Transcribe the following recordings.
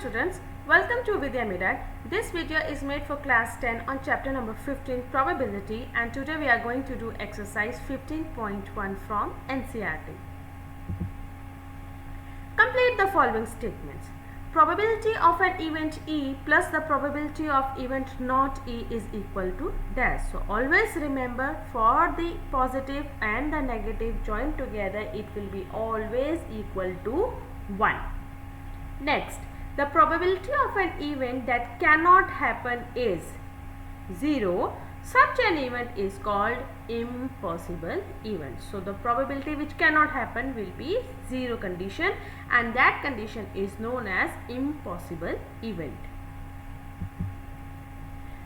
students, welcome to Vidya Mirad. This video is made for class 10 on chapter number 15 probability, and today we are going to do exercise 15.1 from NCERT. Complete the following statements. Probability of an event E plus the probability of event not E is equal to dash. So always remember, for the positive and the negative joined together, it will be always equal to 1. Next, the probability of an event that cannot happen is 0. Such an event is called impossible event. So the probability which cannot happen will be 0 condition, and that condition is known as impossible event.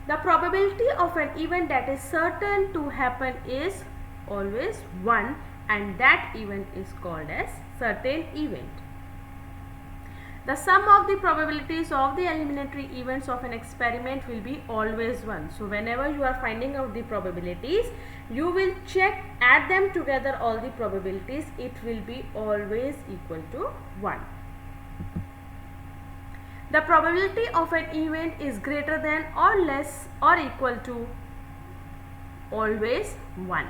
The probability of an event that is certain to happen is always 1, and that event is called as certain event. The sum of the probabilities of the eliminatory events of an experiment will be always 1. So whenever you are finding out the probabilities, you will check, add them together, all the probabilities, it will be always equal to 1. The probability of an event is greater than or less or equal to always 1.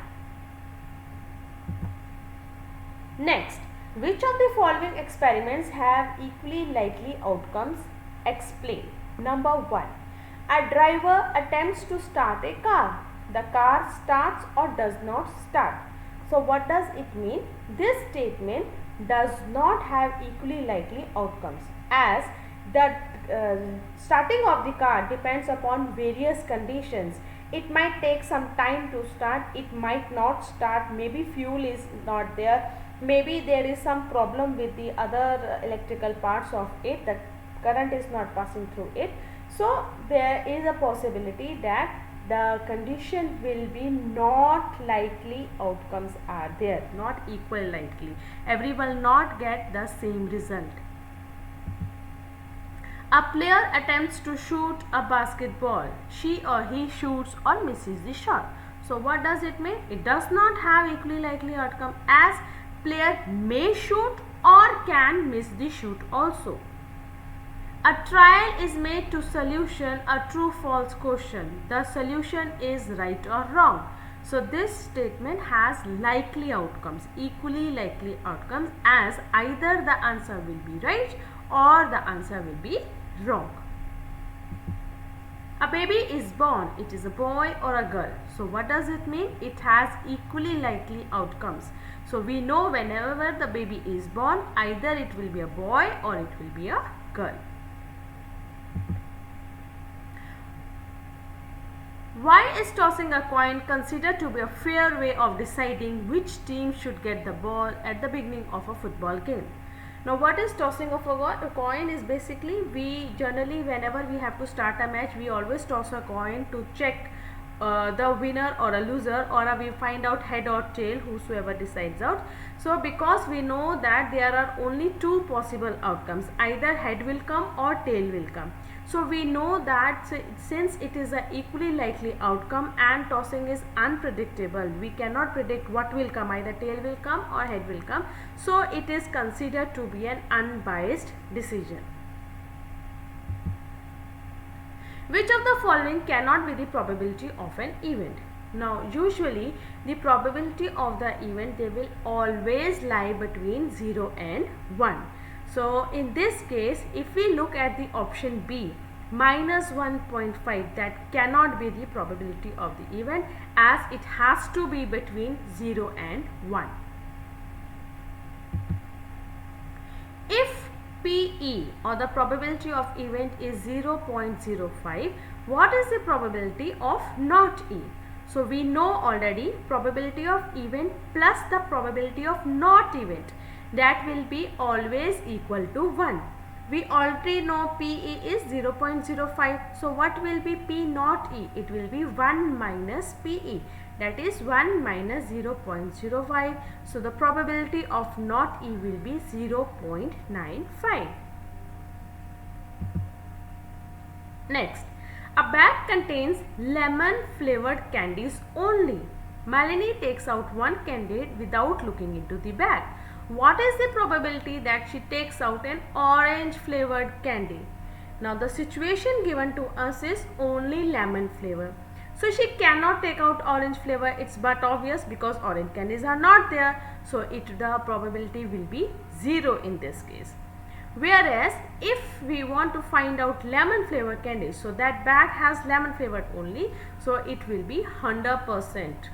Next, which of the following experiments have equally likely outcomes? Explain. Number 1. A driver attempts to start a car. The car starts or does not start. So what does it mean? This statement does not have equally likely outcomes, as the starting of the car depends upon various conditions. It might take some time to start, it might not start, maybe fuel is not there, maybe there is some problem with the other electrical parts of it, the current is not passing through it. So there is a possibility that the condition will be not likely outcomes are there, not equal likely. Everyone will not get the same result. A player attempts to shoot a basketball. She or he shoots or misses the shot. So what does it mean? It does not have equally likely outcome, as player may shoot or can miss the shoot also. A trial is made to solution a true-false question. The solution is right or wrong. So this statement has likely outcomes, equally likely outcomes, as either the answer will be right or the answer will be wrong. A baby is born. It is a boy or a girl. So what does it mean? It has equally likely outcomes. So we know whenever the baby is born, either it will be a boy or it will be a girl. Why is tossing a coin considered to be a fair way of deciding which team should get the ball at the beginning of a football game? Now what is tossing of a coin is basically, we generally, whenever we have to start a match, we always toss a coin to check the winner or a loser, or we find out head or tail, whosoever decides out. So because we know that there are only two possible outcomes, either head will come or tail will come. So we know that since it is an equally likely outcome and tossing is unpredictable, we cannot predict what will come, either tail will come or head will come. So it is considered to be an unbiased decision. Which of the following cannot be the probability of an event? Now usually the probability of the event, they will always lie between 0 and 1. So in this case, if we look at the option B, minus 1.5, that cannot be the probability of the event, as it has to be between 0 and 1. If PE, or the probability of event, is 0.05, what is the probability of not E? So we know already, probability of event plus the probability of not event, that will be always equal to 1. We already know PE is 0.05. So what will be P not E? It will be 1 minus PE. That is 1 minus 0.05. So the probability of not E will be 0.95. Next, a bag contains lemon flavored candies only. Malini takes out one candy without looking into the bag. What is the probability that she takes out an orange flavored candy? Now the situation given to us is only lemon flavor. So she cannot take out orange flavor. It's but obvious because orange candies are not there. So the probability will be 0 in this case. Whereas if we want to find out lemon flavor candies, so that bag has lemon flavored only, so it will be 100%.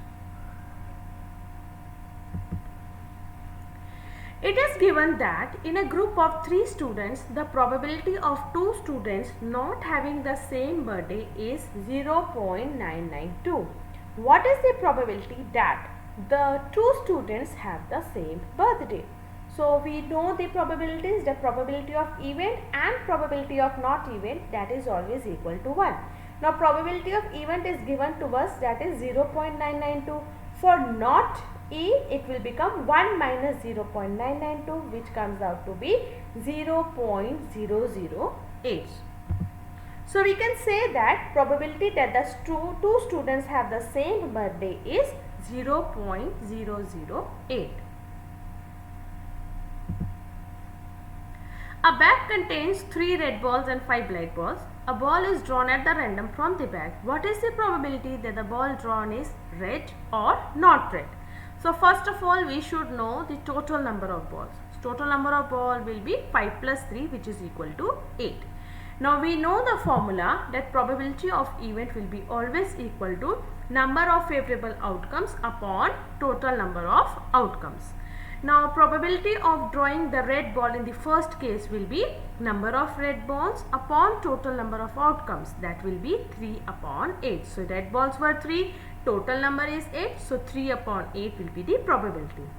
It is given that in a group of 3 students, the probability of 2 students not having the same birthday is 0.992. What is the probability that the 2 students have the same birthday? So we know the probabilities, the probability of event and probability of not event, that is always equal to 1. Now probability of event is given to us, that is 0.992. For not E, it will become 1 minus 0.992, which comes out to be 0.008. So we can say that probability that the two students have the same birthday is 0.008. A bag contains 3 red balls and 5 black balls. A ball is drawn at the random from the bag. What is the probability that the ball drawn is red or not red? So first of all, we should know the total number of balls. Total number of ball will be 5 plus 3, which is equal to 8. Now we know the formula that probability of event will be always equal to number of favorable outcomes upon total number of outcomes. Now probability of drawing the red ball in the first case will be number of red balls upon total number of outcomes, that will be 3 upon 8. So red balls were 3, total number is 8, so 3 upon 8 will be the probability.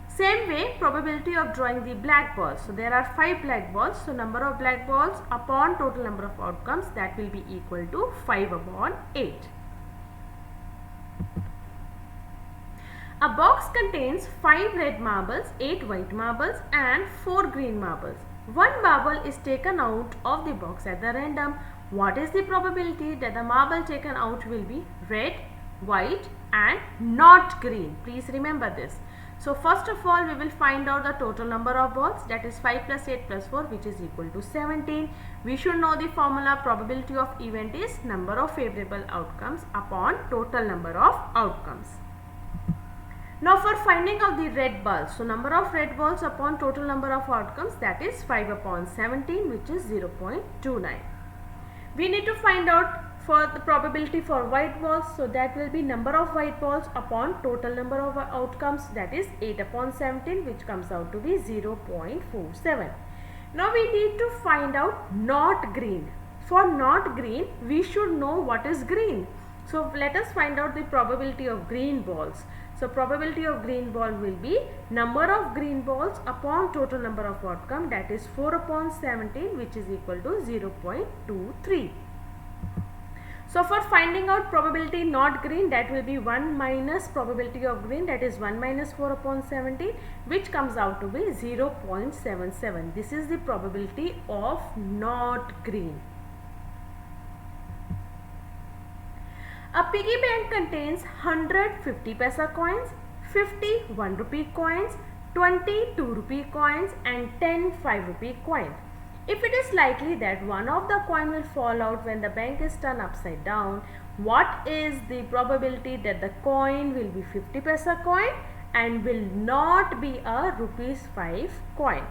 Same way, probability of drawing the black balls. So there are 5 black balls, so number of black balls upon total number of outcomes, that will be equal to 5 upon 8. A box contains 5 red marbles, 8 white marbles and 4 green marbles. One marble is taken out of the box at the random. What is the probability that the marble taken out will be red, white and not green? Please remember this. So first of all, we will find out the total number of balls, that is 5 plus 8 plus 4, which is equal to 17. We should know the formula. Probability of event is number of favorable outcomes upon total number of outcomes. Now for finding out the red balls, so number of red balls upon total number of outcomes, that is 5 upon 17, which is 0.29. We need to find out for the probability for white balls, so that will be number of white balls upon total number of outcomes, that is 8 upon 17, which comes out to be 0.47. Now we need to find out not green. For not green, we should know what is green. So let us find out the probability of green balls. So probability of green ball will be number of green balls upon total number of outcome, that is 4 upon 17, which is equal to 0.23. So for finding out probability not green, that will be 1 minus probability of green, that is 1 minus 4 upon 17, which comes out to be 0.77. This is the probability of not green. A piggy bank contains 100 50 paisa coins, 50 1 rupee coins, 20 2 rupee coins and 10 5 rupee coins. If it is likely that one of the coin will fall out when the bank is turned upside down, what is the probability that the coin will be 50 paisa coin and will not be a rupees 5 coin?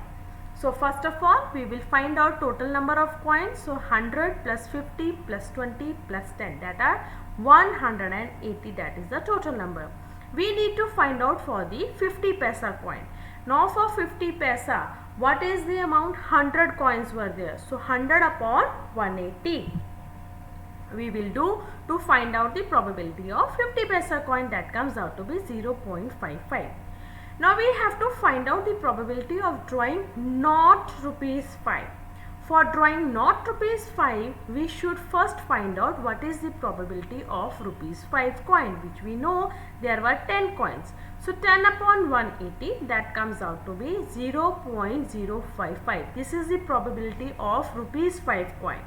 So first of all, we will find out total number of coins. So 100 plus 50 plus 20 plus 10, that are 180, that is the total number. We need to find out for the 50 paisa coin. Now for 50 paisa, what is the amount? 100 coins were there. So 100 upon 180. We will do to find out the probability of 50 paisa coin, that comes out to be 0.55. Now we have to find out the probability of drawing not rupees 5. For drawing not rupees 5, we should first find out what is the probability of rupees 5 coin, which we know there were 10 coins. So 10 upon 180, that comes out to be 0.055. This is the probability of rupees 5 coin.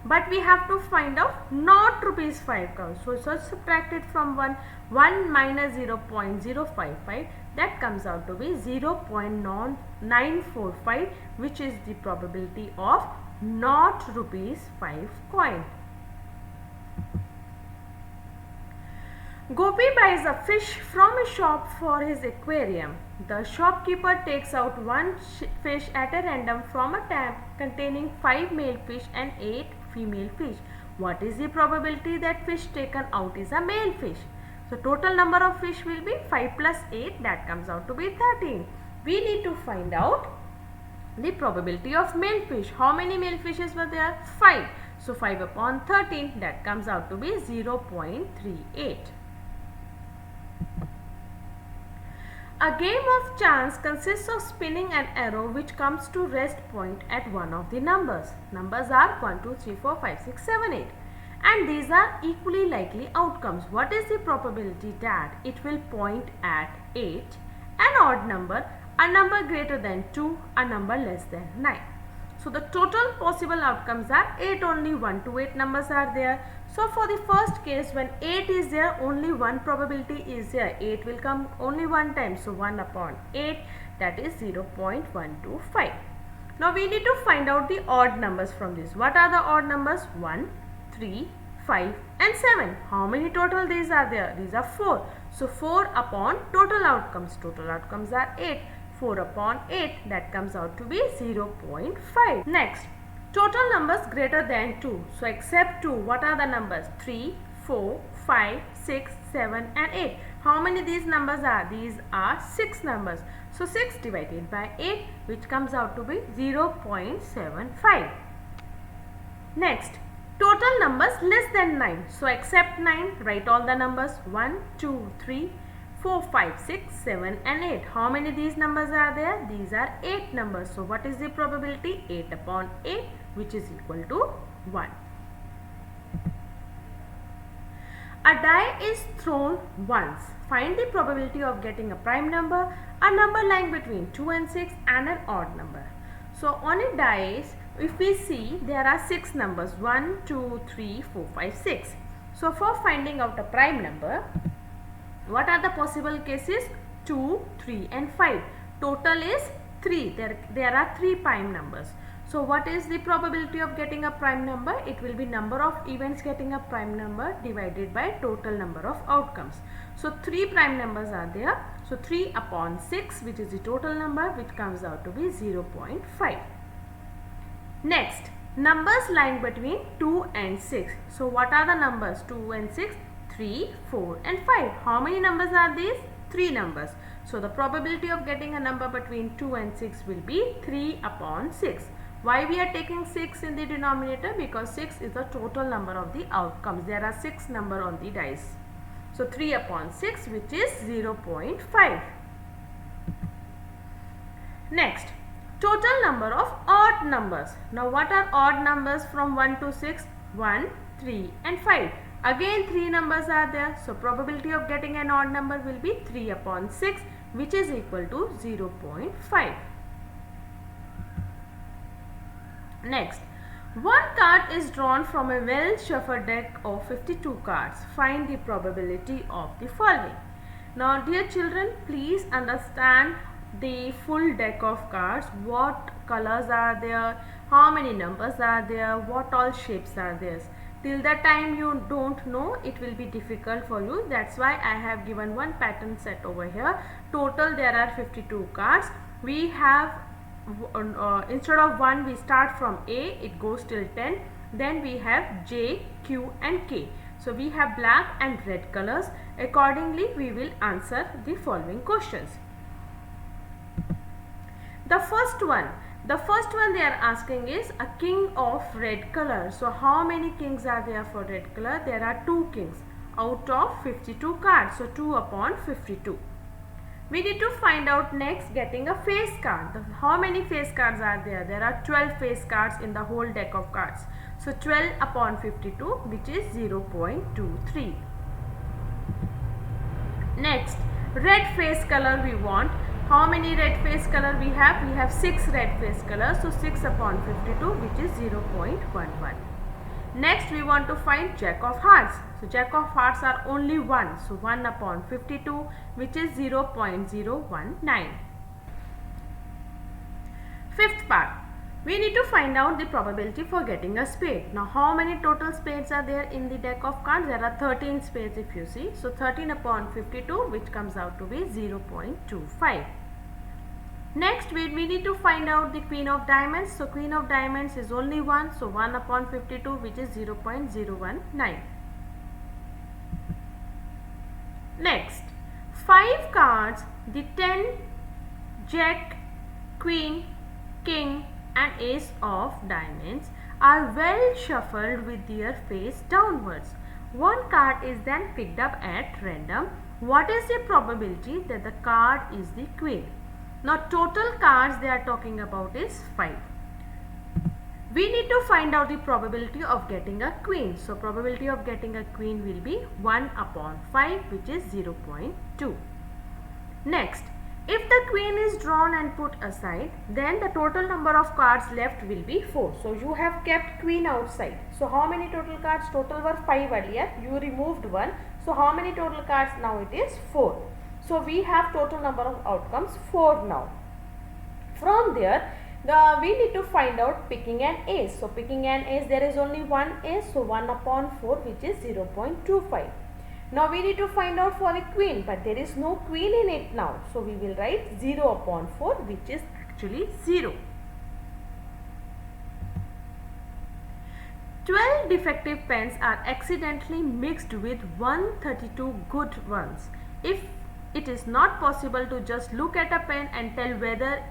but we have to find out not rupees 5 comes. So subtract it from 1. 1 minus 0.055, that comes out to be 0.945, which is the probability of not rupees 5 coin. Gopi buys a fish from a shop for his aquarium. The shopkeeper takes out one fish at a random from a tank containing 5 male fish and 8 female fish. What is the probability that fish taken out is a male fish? So total number of fish will be 5 plus 8, that comes out to be 13. We need to find out the probability of male fish. How many male fishes were there? 5. So 5 upon 13, that comes out to be 0.38. A game of chance consists of spinning an arrow which comes to rest point at one of the numbers. Numbers are 1, 2, 3, 4, 5, 6, 7, 8. And these are equally likely outcomes. What is the probability that it will point at 8, an odd number, a number greater than 2, a number less than 9? So the total possible outcomes are 8, only 1 to 8 numbers are there. So for the first case, when 8 is there, only one probability is there. 8 will come only one time. So 1 upon 8, that is 0.125. Now we need to find out the odd numbers from this. What are the odd numbers? 1, 3, 5 and 7. How many total these are there? These are 4. So 4 upon total outcomes. Total outcomes are 8. 4 upon 8, that comes out to be 0.5. Next, total numbers greater than 2. So except 2, what are the numbers? 3, 4, 5, 6, 7 and 8. How many these numbers are? These are 6 numbers. So 6 divided by 8, which comes out to be 0.75. Next, total numbers less than 9. So except 9, write all the numbers 1, 2, 3, 4, 5, 6, 7 and 8. How many these numbers are there? These are 8 numbers. So what is the probability? 8 upon 8, which is equal to 1. A die is thrown once. Find the probability of getting a prime number, a number lying between 2 and 6 and an odd number. So on a dice, if we see, there are 6 numbers, 1, 2, 3, 4, 5, 6. So for finding out a prime number, what are the possible cases? 2, 3 and 5. Total is 3. There are 3 prime numbers. So what is the probability of getting a prime number? It will be number of events getting a prime number divided by total number of outcomes. So 3 prime numbers are there. So 3 upon 6, which is the total number, which comes out to be 0.5. Next, numbers lying between 2 and 6. So what are the numbers? 2 and 6, 3, 4 and 5. How many numbers are these? 3 numbers. So the probability of getting a number between 2 and 6 will be 3 upon 6. Why we are taking 6 in the denominator? Because 6 is the total number of the outcomes. There are 6 number on the dice. So 3 upon 6, which is 0.5. Next, total number of odd numbers. Now what are odd numbers from 1 to 6? 1, 3 and 5. Again 3 numbers are there. So probability of getting an odd number will be 3 upon 6, which is equal to 0.5. Next, one card is drawn from a well-shuffled deck of 52 cards. Find the probability of the following. Now dear children, please understand the full deck of cards. What colors are there? How many numbers are there? What all shapes are there? Till the time you don't know, it will be difficult for you. That's why I have given one pattern set over here. Total there are 52 cards. We have instead of 1, we start from A, it goes till 10. Then we have J, Q and K. So we have black and red colors. Accordingly, we will answer the following questions. The first one they are asking is a king of red color. So how many kings are there for red color? There are 2 kings out of 52 cards. So 2 upon 52. We need to find out next getting a face card. How many face cards are there? There are 12 face cards in the whole deck of cards. So 12 upon 52, which is 0.23. Next, red face color we want. How many red face color we have? We have 6 red face colors. So 6 upon 52, which is 0.11. Next we want to find jack of hearts. So jack of hearts are only 1. So 1 upon 52, which is 0.019. Fifth part. We need to find out the probability for getting a spade. Now how many total spades are there in the deck of cards? There are 13 spades if you see. So 13 upon 52, which comes out to be 0.25. Next we need to find out the queen of diamonds. So queen of diamonds is only 1. So 1 upon 52, which is 0.019. Next, 5 cards, the 10, jack, queen, king and ace of diamonds are well shuffled with their face downwards. One card is then picked up at random. What is the probability that the card is the queen? Now total cards they are talking about is 5. We need to find out the probability of getting a queen. So probability of getting a queen will be 1 upon 5, which is 0.2. Next, if the queen is drawn and put aside, then the total number of cards left will be 4. So you have kept queen outside. So how many total cards? Total were 5 earlier. You removed 1. So how many total cards? Now it is 4. So we have total number of outcomes 4 now. From there, we need to find out picking an ace. So picking an ace, there is only one ace. So 1 upon 4, which is 0.25. Now we need to find out for a queen, but there is no queen in it now. So we will write 0 upon 4, which is actually 0. 12 defective pens are accidentally mixed with 132 good ones. If it is not possible to just look at a pen and tell whether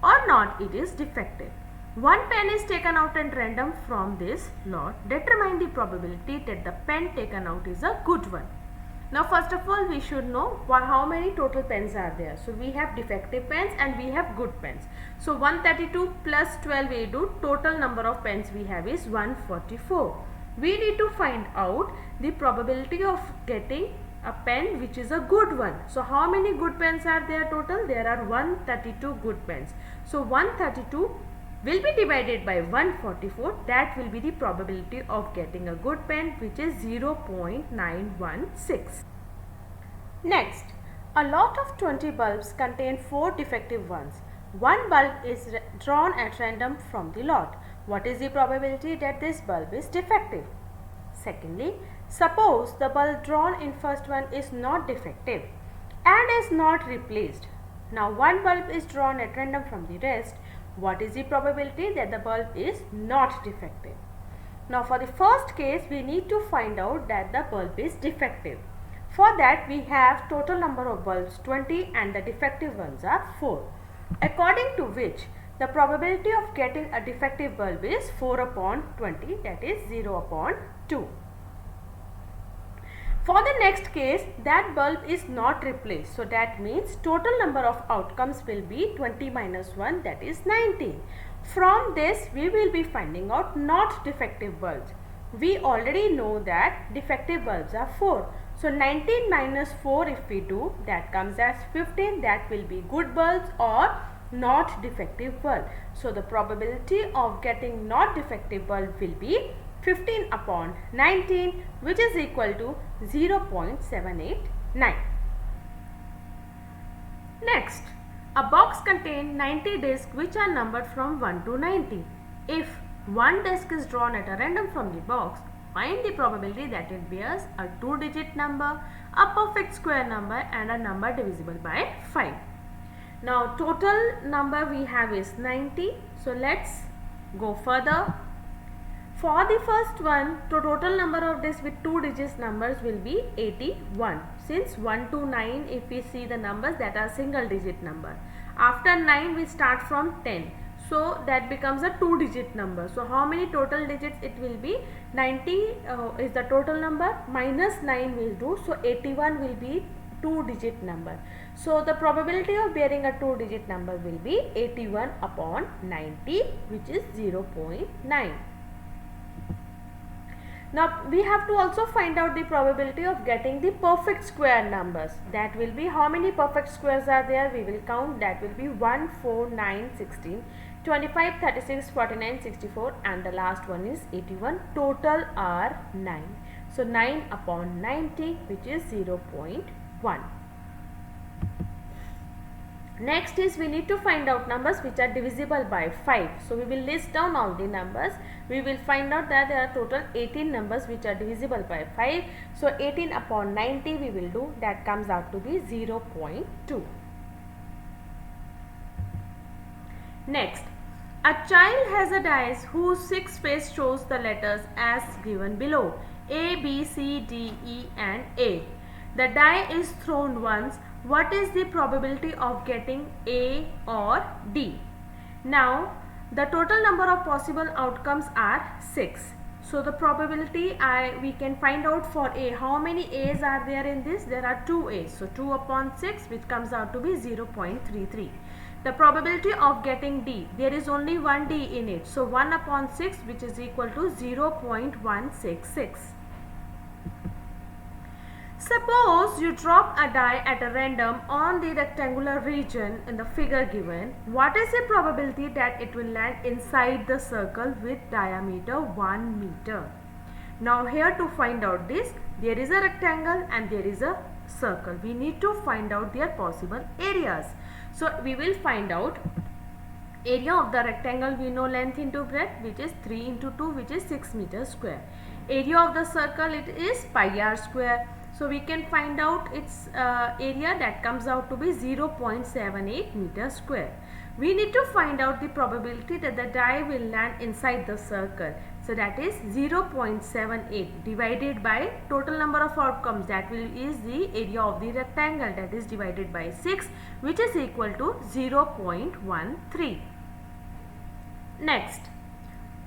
or not it is defective. One pen is taken out at random from this lot. Determine the probability that the pen taken out is a good one. Now first of all we should know how many total pens are there. So we have defective pens and we have good pens. So 132 plus 12 we do, total number of pens we have is 144. We need to find out the probability of getting a pen which is a good one. So how many good pens are there total? There are 132 good pens. So 132 will be divided by 144. That will be the probability of getting a good pen, which is 0.916. Next, a lot of 20 bulbs contain 4 defective ones. One bulb is drawn at random from the lot. What is the probability that this bulb is defective? Secondly, suppose the bulb drawn in first one is not defective and is not replaced. Now one bulb is drawn at random from the rest. What is the probability that the bulb is not defective? Now for the first case, we need to find out that the bulb is defective. For that we have total number of bulbs 20 and the defective ones are 4. According to which the probability of getting a defective bulb is 4 upon 20, that is 0 upon 2. For the next case, that bulb is not replaced. So that means total number of outcomes will be 20 minus 1, that is 19. From this we will be finding out not defective bulbs. We already know that defective bulbs are 4. So 19 minus 4 if we do, that comes as 15. That will be good bulbs or not defective bulb. So the probability of getting not defective bulb will be 15 upon 19, which is equal to 0.789. Next, a box contains 90 discs which are numbered from 1 to 90. If one disc is drawn at a random from the box, find the probability that it bears a 2-digit number, a perfect square number and a number divisible by 5. Now total number we have is 90. So let's go further. For the first one, the total number of discs with 2 digits numbers will be 81. Since 1 to 9, if we see the numbers, that are single digit number. After 9 we start from 10. So that becomes a 2-digit number. So how many total digits it will be? 90 is the total number, minus 9 will do. So 81 will be 2-digit number. So the probability of bearing a 2-digit number will be 81 upon 90, which is 0.9. Now we have to also find out the probability of getting the perfect square numbers. That will be how many perfect squares are there. We will count. That will be 1, 4, 9, 16, 25, 36, 49, 64 and the last one is 81. Total are 9. So 9 upon 90 which is 0.1. Next is we need to find out numbers which are divisible by 5. So we will list down all the numbers. We will find out that there are total 18 numbers which are divisible by 5. So 18 upon 90 we will do, that comes out to be 0.2. Next, a child has a dice whose 6th face shows the letters as given below: A, B, C, D, E and A. The die is thrown once. What is the probability of getting A or D? Now, the total number of possible outcomes are 6. So, the probability we can find out for A. How many A's are there in this? There are 2 A's. So, 2 upon 6 which comes out to be 0.33. The probability of getting D, there is only one D in it. So, 1 upon 6 which is equal to 0.166. Suppose you drop a die at a random on the rectangular region in the figure given. What is the probability that it will land inside the circle with diameter 1 meter? Now here to find out this, there is a rectangle and there is a circle. We need to find out their possible areas. So we will find out area of the rectangle. We know length into breadth, which is 3 into 2 which is 6 meters square. Area of the circle, it is pi r square. So we can find out its area, that comes out to be 0.78 meters square. We need to find out the probability that the die will land inside the circle. So that is 0.78 divided by total number of outcomes, that is the area of the rectangle, that is divided by 6 which is equal to 0.13. Next,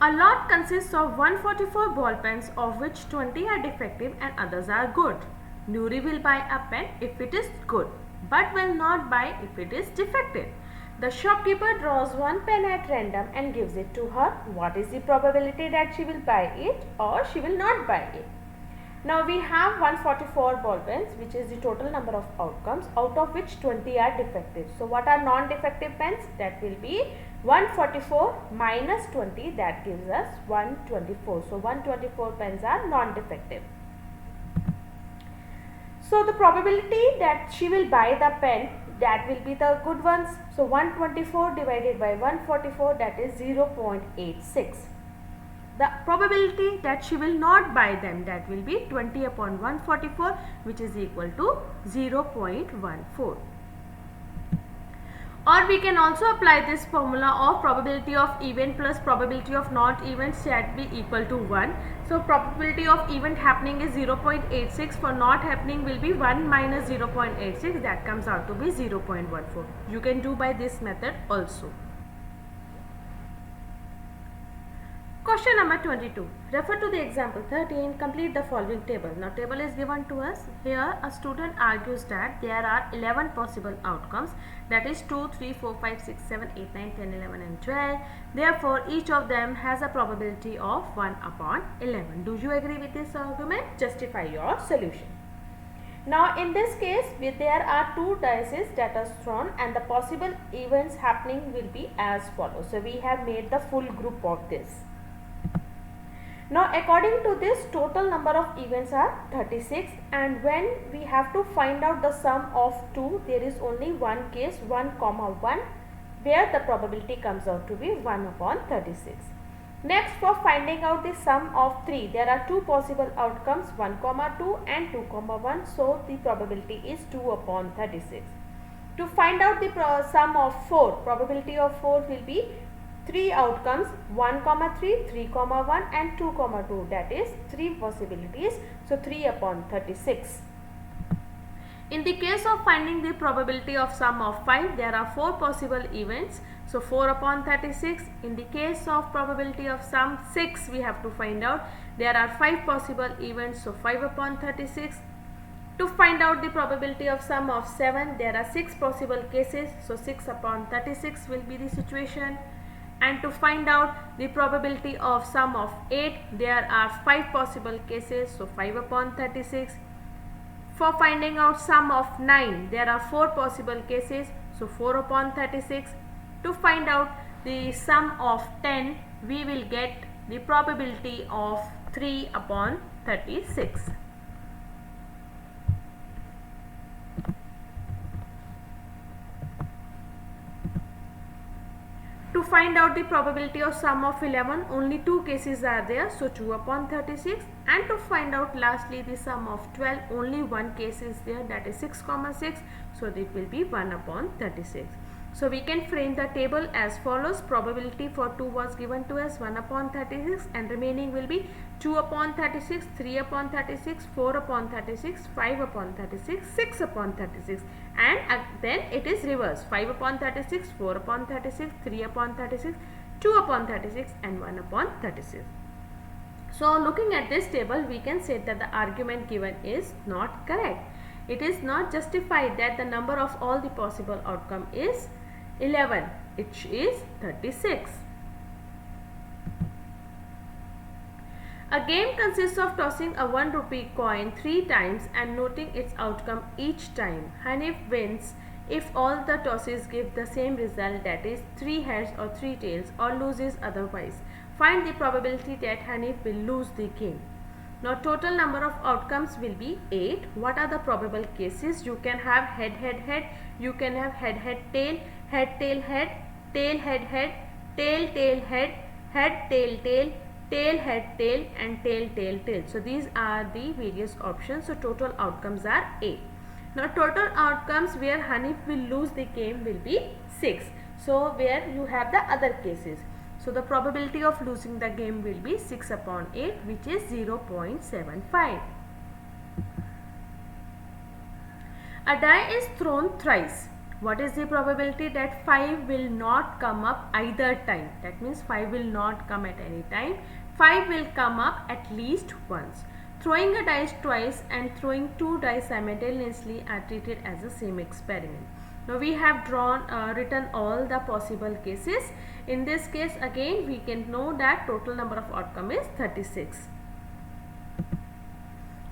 a lot consists of 144 ball pens, of which 20 are defective and others are good. Nuri will buy a pen if it is good, but will not buy if it is defective. The shopkeeper draws one pen at random and gives it to her. What is the probability that she will buy it or she will not buy it? Now we have 144 ball pens, which is the total number of outcomes, out of which 20 are defective. So what are non-defective pens? That will be 144 minus 20, that gives us 124. So 124 pens are non-defective. So the probability that she will buy the pen, that will be the good ones. So 124 divided by 144, that is 0.86. The probability that she will not buy them, that will be 20 upon 144 which is equal to 0.14. Or we can also apply this formula of probability of event plus probability of not event shall be equal to 1. So probability of event happening is 0.86, for not happening will be 1 minus 0.86, that comes out to be 0.14. You can do by this method also. Question number 22. Refer to the example 13. Complete the following table. Now table is given to us. Here a student argues that there are 11 possible outcomes, that is 2, 3, 4, 5, 6, 7, 8, 9, 10, 11 and 12. Therefore each of them has a probability of 1 upon 11. Do you agree with this argument? Justify your solution. Now in this case there are 2 dice that are thrown and the possible events happening will be as follows. So we have made the full group of this. Now according to this, total number of events are 36, and when we have to find out the sum of 2, there is only one case, 1 comma 1, where the probability comes out to be 1 upon 36. Next, for finding out the sum of 3, there are 2 possible outcomes, 1 comma 2 and 2 comma 1, so the probability is 2 upon 36. To find out the sum of 4, probability of 4 will be 3 outcomes, 1 comma 3, 3 comma 1 and 2 comma 2, that is 3 possibilities, so 3 upon 36. In the case of finding the probability of sum of 5, there are 4 possible events, so 4 upon 36. In the case of probability of sum 6, we have to find out there are 5 possible events, so 5 upon 36. To find out the probability of sum of 7, there are 6 possible cases, so 6 upon 36 will be the situation. And to find out the probability of sum of 8, there are 5 possible cases, so 5 upon 36. For finding out sum of 9, there are 4 possible cases, so 4 upon 36. To find out the sum of 10, we will get the probability of 3 upon 36. To find out the probability of sum of 11, only 2 cases are there, so 2 upon 36. And to find out lastly the sum of 12, only 1 case is there, that is 6, 6, so it will be 1 upon 36. So we can frame the table as follows. Probability for 2 was given to us 1 upon 36, and remaining will be 2 upon 36, 3 upon 36, 4 upon 36, 5 upon 36, 6 upon 36, and then it is reverse: 5 upon 36, 4 upon 36, 3 upon 36, 2 upon 36, and 1 upon 36. So looking at this table, we can say that the argument given is not correct. It is not justified that the number of all the possible outcome is 11, it is 36. A game consists of tossing a 1 rupee coin 3 times and noting its outcome each time. Hanif wins if all the tosses give the same result, that is 3 heads or 3 tails, or loses otherwise. Find the probability that Hanif will lose the game. Now total number of outcomes will be 8. What are the probable cases? You can have head head head, you can have head head tail, head tail head, tail head head, tail tail head, head tail tail, tail head tail, and tail tail tail. So these are the various options. So total outcomes are 8. Now total outcomes where Hanif will lose the game will be 6. So where you have the other cases. So the probability of losing the game will be 6 upon 8, which is 0.75. A die is thrown thrice. What is the probability that 5 will not come up either time? That means 5 will not come at any time. 5 will come up at least once. Throwing a dice twice and throwing 2 dice simultaneously are treated as the same experiment. Now we have written all the possible cases. In this case again we can know that total number of outcome is 36.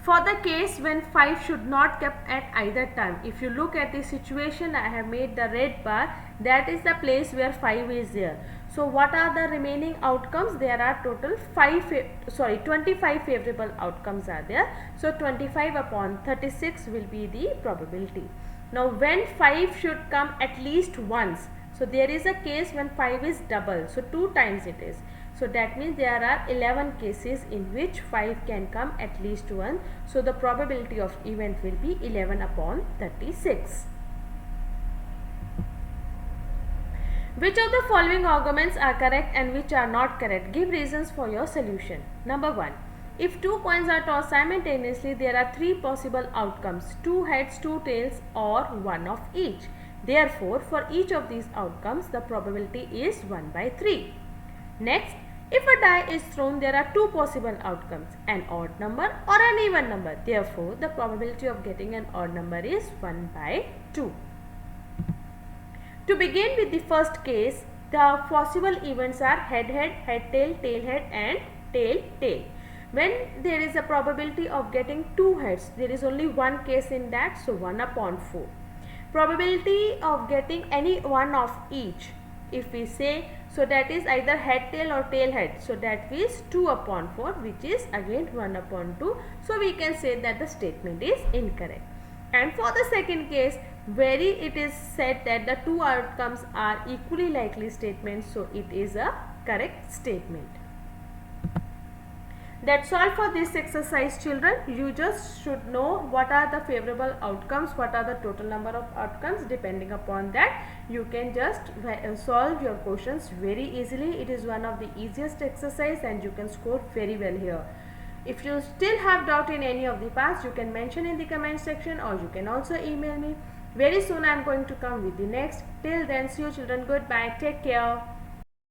For the case when 5 should not come at either time, if you look at the situation, I have made the red bar, that is the place where 5 is there. So what are the remaining outcomes? There are total 25 favorable outcomes are there. So 25 upon 36 will be the probability. Now when 5 should come at least once, so there is a case when 5 is double, so 2 times it is. So that means there are 11 cases in which 5 can come at least once. So the probability of event will be 11 upon 36. Which of the following arguments are correct and which are not correct? Give reasons for your solution. Number 1. If 2 coins are tossed simultaneously, there are 3 possible outcomes: 2 heads, 2 tails, or 1 of each. Therefore, for each of these outcomes, the probability is 1 by 3. Next, if a die is thrown, there are 2 possible outcomes: an odd number or an even number. Therefore, the probability of getting an odd number is 1 by 2. To begin with the first case, the possible events are head head, head tail, tail head, and tail tail. When there is a probability of getting 2 heads, there is only one case in that, so 1 upon 4. Probability of getting any one of each, if we say, so that is either head tail or tail head, so that is 2 upon 4, which is again 1 upon 2. So we can say that the statement is incorrect. And for the second case, where it is said that the 2 outcomes are equally likely statements, so it is a correct statement. That's all for this exercise, children. You just should know what are the favorable outcomes, what are the total number of outcomes. Depending upon that, you can just solve your questions very easily. It is one of the easiest exercise and you can score very well here. If you still have doubt in any of the parts, you can mention in the comment section or you can also email me. Very soon I am going to come with the next. Till then, see you children. Goodbye. Take care.